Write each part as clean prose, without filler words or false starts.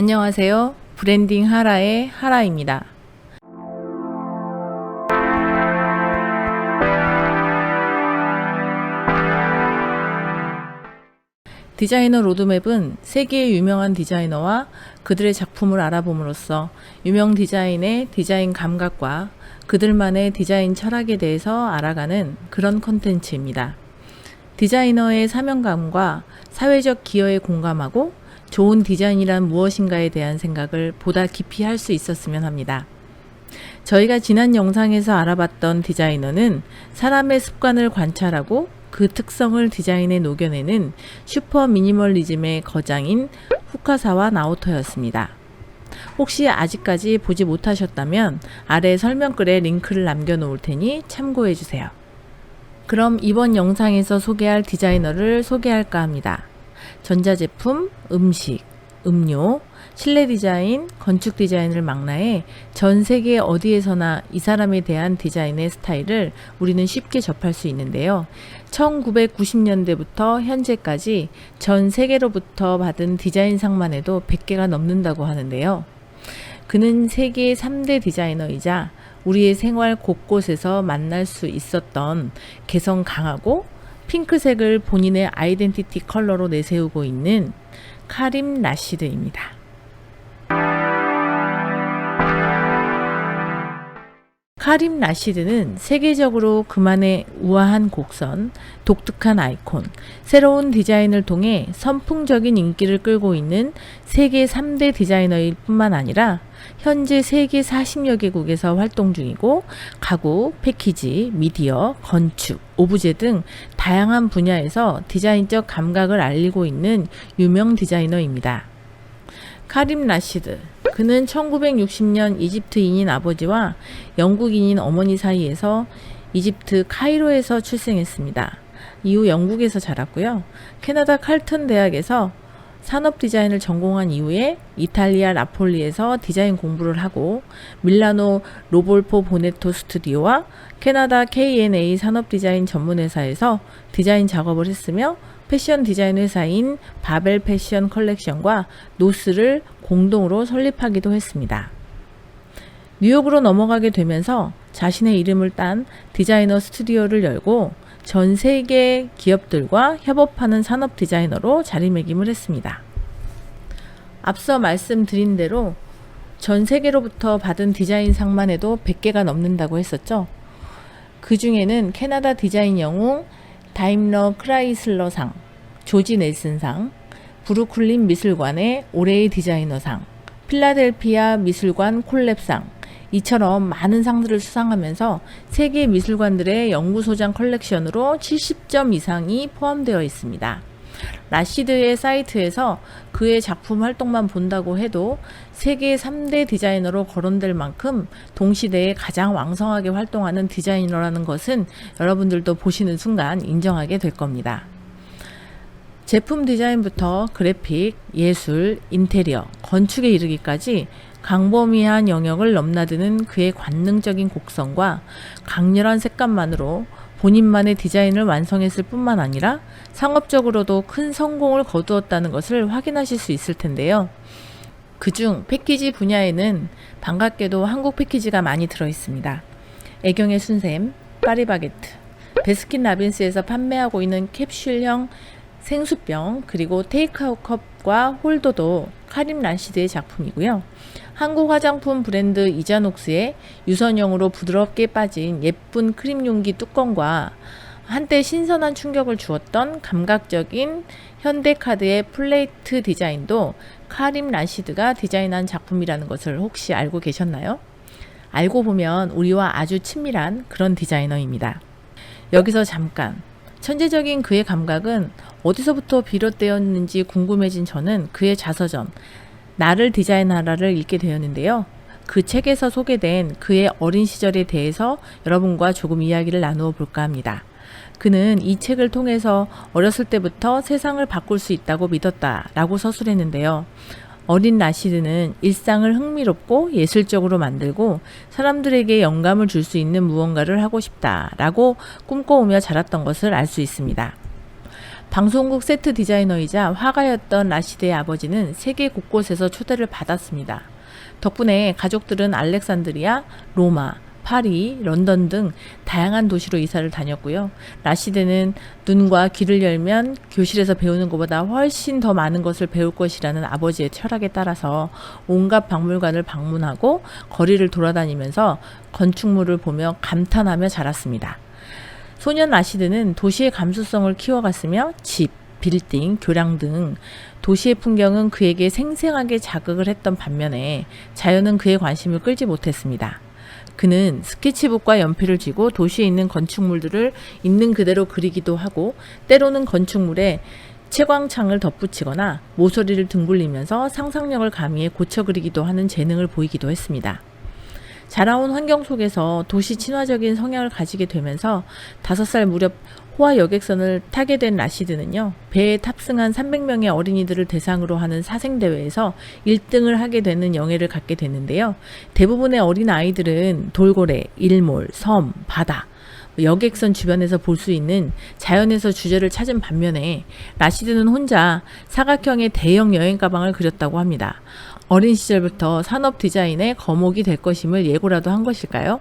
안녕하세요. 브랜딩 하라의 하라입니다. 디자이너 로드맵은 세계의 유명한 디자이너와 그들의 작품을 알아봄으로써 유명 디자인의 디자인 감각과 그들만의 디자인 철학에 대해서 알아가는 그런 콘텐츠입니다. 디자이너의 사명감과 사회적 기여에 공감하고 좋은 디자인이란 무엇인가에 대한 생각을 보다 깊이 할 수 있었으면 합니다. 저희가 지난 영상에서 알아봤던 디자이너는 사람의 습관을 관찰하고 그 특성을 디자인에 녹여내는 슈퍼 미니멀리즘의 거장인 후카사와 나오토였습니다. 혹시 아직까지 보지 못하셨다면 아래 설명글에 링크를 남겨놓을 테니 참고해주세요. 그럼 이번 영상에서 소개할 디자이너를 소개할까 합니다. 전자제품, 음식, 음료, 실내 디자인, 건축 디자인을 망라해 전 세계 어디에서나 이 사람에 대한 디자인의 스타일을 우리는 쉽게 접할 수 있는데요. 1990년대부터 현재까지 전 세계로부터 받은 디자인상만 해도 100개가 넘는다고 하는데요. 그는 세계 3대 디자이너이자 우리의 생활 곳곳에서 만날 수 있었던 개성 강하고 핑크색을 본인의 아이덴티티 컬러로 내세우고 있는 카림 라시드입니다. 카림 라시드는 세계적으로 그만의 우아한 곡선, 독특한 아이콘, 새로운 디자인을 통해 선풍적인 인기를 끌고 있는 세계 3대 디자이너일 뿐만 아니라 현재 세계 40여 개국에서 활동 중이고 가구, 패키지, 미디어, 건축, 오브제 등 다양한 분야에서 디자인적 감각을 알리고 있는 유명 디자이너입니다. 카림 라시드, 그는 1960년 이집트인인 아버지와 영국인인 어머니 사이에서 이집트 카이로에서 출생했습니다. 이후 영국에서 자랐고요. 캐나다 칼튼 대학에서 산업 디자인을 전공한 이후에 이탈리아 나폴리에서 디자인 공부를 하고 밀라노 로볼포 보네토 스튜디오와 캐나다 K&A 산업 디자인 전문 회사에서 디자인 작업을 했으며 패션 디자인 회사인 바벨 패션 컬렉션과 노스를 공동으로 설립하기도 했습니다. 뉴욕으로 넘어가게 되면서 자신의 이름을 딴 디자이너 스튜디오를 열고 전 세계 기업들과 협업하는 산업 디자이너로 자리매김을 했습니다. 앞서 말씀드린 대로 전 세계로부터 받은 디자인상만 해도 100개가 넘는다고 했었죠. 그 중에는 캐나다 디자인 영웅 다임러 크라이슬러상, 조지 넬슨상, 브루클린 미술관의 올해의 디자이너상, 필라델피아 미술관 콜랩상, 이처럼 많은 상들을 수상하면서 세계 미술관들의 연구소장 컬렉션으로 70점 이상이 포함되어 있습니다. 라시드의 사이트에서 그의 작품 활동만 본다고 해도 세계 3대 디자이너로 거론될 만큼 동시대에 가장 왕성하게 활동하는 디자이너라는 것은 여러분들도 보시는 순간 인정하게 될 겁니다. 제품 디자인부터 그래픽, 예술, 인테리어, 건축에 이르기까지 광범위한 영역을 넘나드는 그의 관능적인 곡선과 강렬한 색감만으로 본인만의 디자인을 완성했을 뿐만 아니라 상업적으로도 큰 성공을 거두었다는 것을 확인하실 수 있을 텐데요. 그중 패키지 분야에는 반갑게도 한국 패키지가 많이 들어 있습니다. 애경의 순샘, 파리바게트, 베스킨라빈스에서 판매하고 있는 캡슐형 생수병, 그리고 테이크아웃 컵과 홀더도 카림 라시드의 작품이고요. 한국 화장품 브랜드 이자녹스의 유선형으로 부드럽게 빠진 예쁜 크림 용기 뚜껑과 한때 신선한 충격을 주었던 감각적인 현대카드의 플레이트 디자인도 카림 라시드가 디자인한 작품이라는 것을 혹시 알고 계셨나요? 알고 보면 우리와 아주 친밀한 그런 디자이너입니다. 여기서 잠깐, 천재적인 그의 감각은 어디서부터 비롯되었는지 궁금해진 저는 그의 자서전 나를 디자인하라를 읽게 되었는데요. 그 책에서 소개된 그의 어린 시절에 대해서 여러분과 조금 이야기를 나누어 볼까 합니다. 그는 이 책을 통해서 어렸을 때부터 세상을 바꿀 수 있다고 믿었다라고 서술했는데요. 어린 라시드는 일상을 흥미롭고 예술적으로 만들고 사람들에게 영감을 줄 수 있는 무언가를 하고 싶다라고 꿈꿔오며 자랐던 것을 알 수 있습니다. 방송국 세트 디자이너이자 화가였던 라시드의 아버지는 세계 곳곳에서 초대를 받았습니다. 덕분에 가족들은 알렉산드리아, 로마, 파리, 런던 등 다양한 도시로 이사를 다녔고요. 라시드는 눈과 귀를 열면 교실에서 배우는 것보다 훨씬 더 많은 것을 배울 것이라는 아버지의 철학에 따라서 온갖 박물관을 방문하고 거리를 돌아다니면서 건축물을 보며 감탄하며 자랐습니다. 소년 라시드는 도시의 감수성을 키워갔으며 집, 빌딩, 교량 등 도시의 풍경은 그에게 생생하게 자극을 했던 반면에 자연은 그의 관심을 끌지 못했습니다. 그는 스케치북과 연필을 쥐고 도시에 있는 건축물들을 있는 그대로 그리기도 하고 때로는 건축물에 채광창을 덧붙이거나 모서리를 둥글리면서 상상력을 가미해 고쳐 그리기도 하는 재능을 보이기도 했습니다. 자라온 환경 속에서 도시 친화적인 성향을 가지게 되면서 5살 무렵 호화 여객선을 타게 된 라시드는요, 배에 탑승한 300명의 어린이들을 대상으로 하는 사생대회에서 1등을 하게 되는 영예를 갖게 됐는데요. 대부분의 어린 아이들은 돌고래, 일몰, 섬, 바다, 여객선 주변에서 볼 수 있는 자연에서 주제를 찾은 반면에 라시드는 혼자 사각형의 대형 여행 가방을 그렸다고 합니다. 어린 시절부터 산업 디자인의 거목이 될 것임을 예고라도 한 것일까요?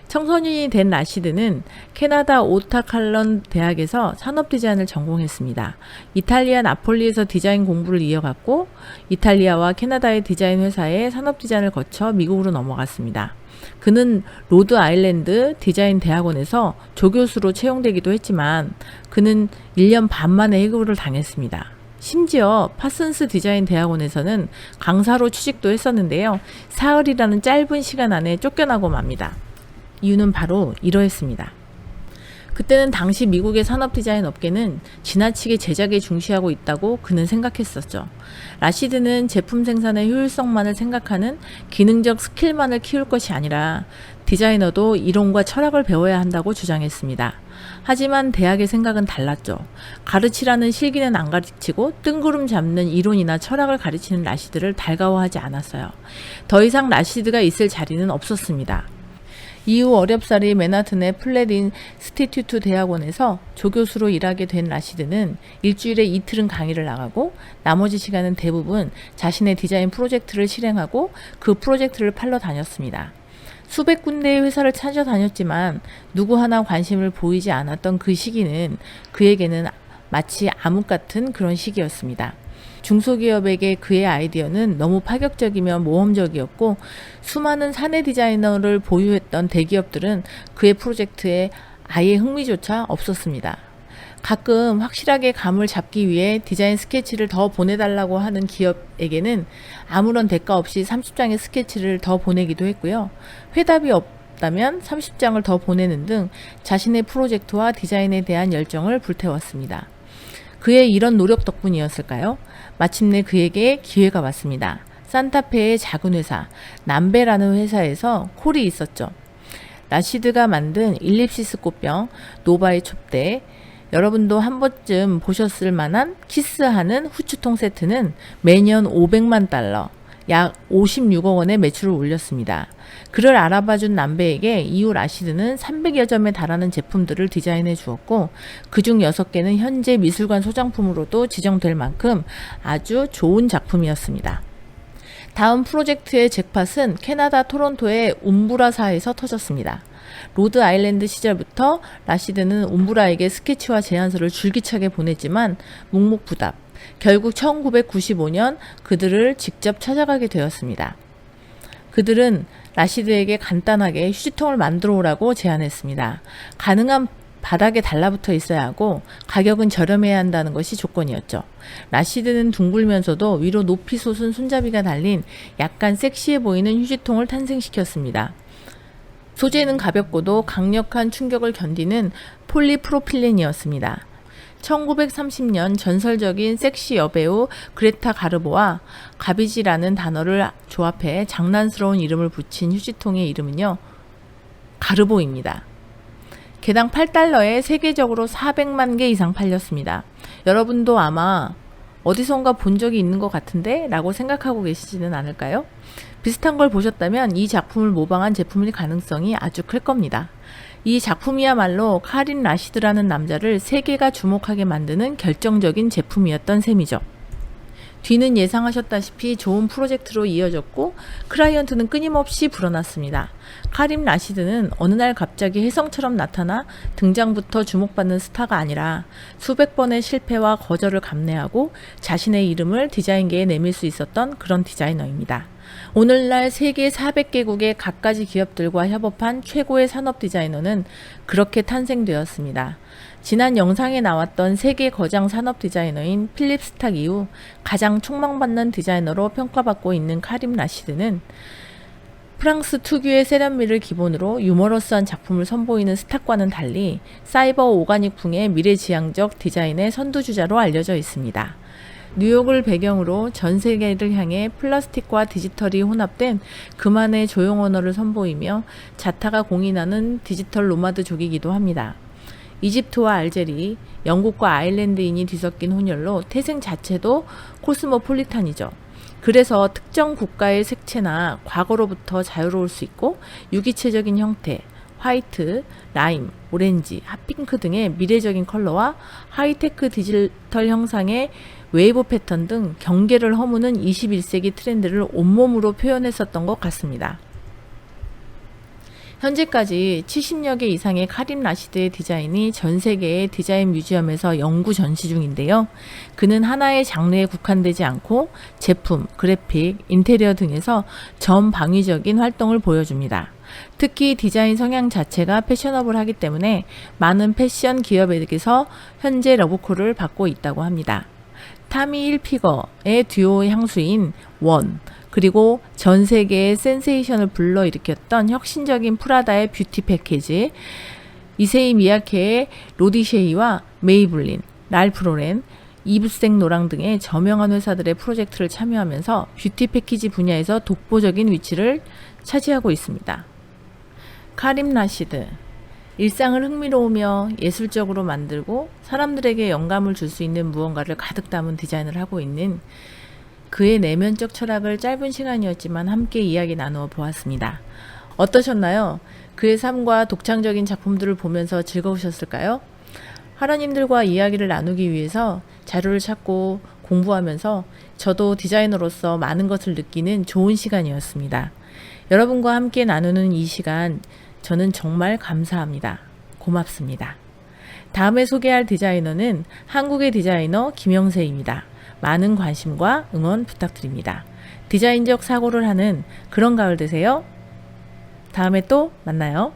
청소년이 된 라시드는 캐나다 오타칼런 대학에서 산업 디자인을 전공했습니다. 이탈리아 나폴리에서 디자인 공부를 이어갔고 이탈리아와 캐나다의 디자인 회사에 산업 디자인을 거쳐 미국으로 넘어갔습니다. 그는 로드 아일랜드 디자인 대학원에서 조교수로 채용되기도 했지만 그는 1년 반 만에 해고를 당했습니다. 심지어 파슨스 디자인 대학원에서는 강사로 취직도 했었는데요. 사흘이라는 짧은 시간 안에 쫓겨나고 맙니다. 이유는 바로 이러했습니다. 그때는 당시 미국의 산업 디자인 업계는 지나치게 제작에 중시하고 있다고 그는 생각했었죠. 라시드는 제품 생산의 효율성만을 생각하는 기능적 스킬만을 키울 것이 아니라 디자이너도 이론과 철학을 배워야 한다고 주장했습니다. 하지만 대학의 생각은 달랐죠. 가르치라는 실기는 안 가르치고 뜬구름 잡는 이론이나 철학을 가르치는 라시드를 달가워하지 않았어요. 더 이상 라시드가 있을 자리는 없었습니다. 이후 어렵사리 맨하튼의 플랫 인스티튜트 대학원에서 조교수로 일하게 된 라시드는 일주일에 이틀은 강의를 나가고 나머지 시간은 대부분 자신의 디자인 프로젝트를 실행하고 그 프로젝트를 팔러 다녔습니다. 수백 군데의 회사를 찾아다녔지만 누구 하나 관심을 보이지 않았던 그 시기는 그에게는 마치 암흑 같은 그런 시기였습니다. 중소기업에게 그의 아이디어는 너무 파격적이며 모험적이었고 수많은 사내 디자이너를 보유했던 대기업들은 그의 프로젝트에 아예 흥미조차 없었습니다. 가끔 확실하게 감을 잡기 위해 디자인 스케치를 더 보내달라고 하는 기업에게는 아무런 대가 없이 30장의 스케치를 더 보내기도 했고요. 회답이 없다면 30장을 더 보내는 등 자신의 프로젝트와 디자인에 대한 열정을 불태웠습니다. 그의 이런 노력 덕분이었을까요? 마침내 그에게 기회가 왔습니다. 산타페의 작은 회사, 남베라는 회사에서 콜이 있었죠. 라시드가 만든 일립시스 꽃병, 노바의 촛대, 여러분도 한 번쯤 보셨을 만한 키스하는 후추통 세트는 매년 500만 달러, 약 56억 원의 매출을 올렸습니다. 그를 알아봐준 남배에게 이후 라시드는 300여 점에 달하는 제품들을 디자인해 주었고 그중 6개는 현재 미술관 소장품으로도 지정될 만큼 아주 좋은 작품이었습니다. 다음 프로젝트의 잭팟은 캐나다 토론토의 움브라사에서 터졌습니다. 로드 아일랜드 시절부터 라시드는 움브라에게 스케치와 제안서를 줄기차게 보냈지만 묵묵부답. 결국 1995년 그들을 직접 찾아가게 되었습니다. 그들은 라시드에게 간단하게 휴지통을 만들어 오라고 제안했습니다. 가능한 바닥에 달라붙어 있어야 하고 가격은 저렴해야 한다는 것이 조건이었죠. 라시드는 둥글면서도 위로 높이 솟은 손잡이가 달린 약간 섹시해 보이는 휴지통을 탄생시켰습니다. 소재는 가볍고도 강력한 충격을 견디는 폴리프로필렌이었습니다. 1930년 전설적인 섹시 여배우 그레타 가르보와 가비지라는 단어를 조합해 장난스러운 이름을 붙인 휴지통의 이름은요, 가르보입니다. 개당 8달러에 세계적으로 400만 개 이상 팔렸습니다. 여러분도 아마 어디선가 본 적이 있는 것 같은데? 라고 생각하고 계시지는 않을까요? 비슷한 걸 보셨다면 이 작품을 모방한 제품일 가능성이 아주 클 겁니다. 이 작품이야말로 카림 라시드라는 남자를 세계가 주목하게 만드는 결정적인 제품이었던 셈이죠. 뒤는 예상하셨다시피 좋은 프로젝트로 이어졌고 클라이언트는 끊임없이 불어났습니다. 카림 라시드는 어느 날 갑자기 혜성처럼 나타나 등장부터 주목받는 스타가 아니라 수백 번의 실패와 거절을 감내하고 자신의 이름을 디자인계에 내밀 수 있었던 그런 디자이너입니다. 오늘날 세계 400개국의 갖가지 기업들과 협업한 최고의 산업 디자이너는 그렇게 탄생되었습니다. 지난 영상에 나왔던 세계 거장 산업 디자이너인 필립 스탁 이후 가장 촉망받는 디자이너로 평가받고 있는 카림 라시드는 프랑스 특유의 세련미를 기본으로 유머러스한 작품을 선보이는 스탁과는 달리 사이버 오가닉풍의 미래지향적 디자인의 선두주자로 알려져 있습니다. 뉴욕을 배경으로 전 세계를 향해 플라스틱과 디지털이 혼합된 그만의 조형 언어를 선보이며 자타가 공인하는 디지털 노마드족이기도 합니다. 이집트와 알제리, 영국과 아일랜드인이 뒤섞인 혼혈로 태생 자체도 코스모폴리탄이죠. 그래서 특정 국가의 색채나 과거로부터 자유로울 수 있고 유기체적인 형태, 화이트, 라임, 오렌지, 핫핑크 등의 미래적인 컬러와 하이테크 디지털 형상의 웨이브 패턴 등 경계를 허무는 21세기 트렌드를 온몸으로 표현했었던 것 같습니다. 현재까지 70여 개 이상의 카림 라시드의 디자인이 전 세계의 디자인 뮤지엄에서 영구 전시 중인데요. 그는 하나의 장르에 국한되지 않고 제품, 그래픽, 인테리어 등에서 전방위적인 활동을 보여줍니다. 특히 디자인 성향 자체가 패셔너블하기 때문에 많은 패션 기업에게서 현재 러브콜을 받고 있다고 합니다. 타미 힐피거의 듀오 향수인 원, 그리고 전 세계의 센세이션을 불러일으켰던 혁신적인 프라다의 뷰티 패키지, 이세이 미야케의 로디쉐이와 메이블린, 랄프 로렌, 이브생 노랑 등의 저명한 회사들의 프로젝트를 참여하면서 뷰티 패키지 분야에서 독보적인 위치를 차지하고 있습니다. 카림 라시드, 일상을 흥미로우며 예술적으로 만들고 사람들에게 영감을 줄 수 있는 무언가를 가득 담은 디자인을 하고 있는 그의 내면적 철학을 짧은 시간이었지만 함께 이야기 나누어 보았습니다. 어떠셨나요? 그의 삶과 독창적인 작품들을 보면서 즐거우셨을까요? 하나님들과 이야기를 나누기 위해서 자료를 찾고 공부하면서 저도 디자이너로서 많은 것을 느끼는 좋은 시간이었습니다. 여러분과 함께 나누는 이 시간 저는 정말 감사합니다. 고맙습니다. 다음에 소개할 디자이너는 한국의 디자이너 김영세입니다. 많은 관심과 응원 부탁드립니다. 디자인적 사고를 하는 그런 가을 되세요. 다음에 또 만나요.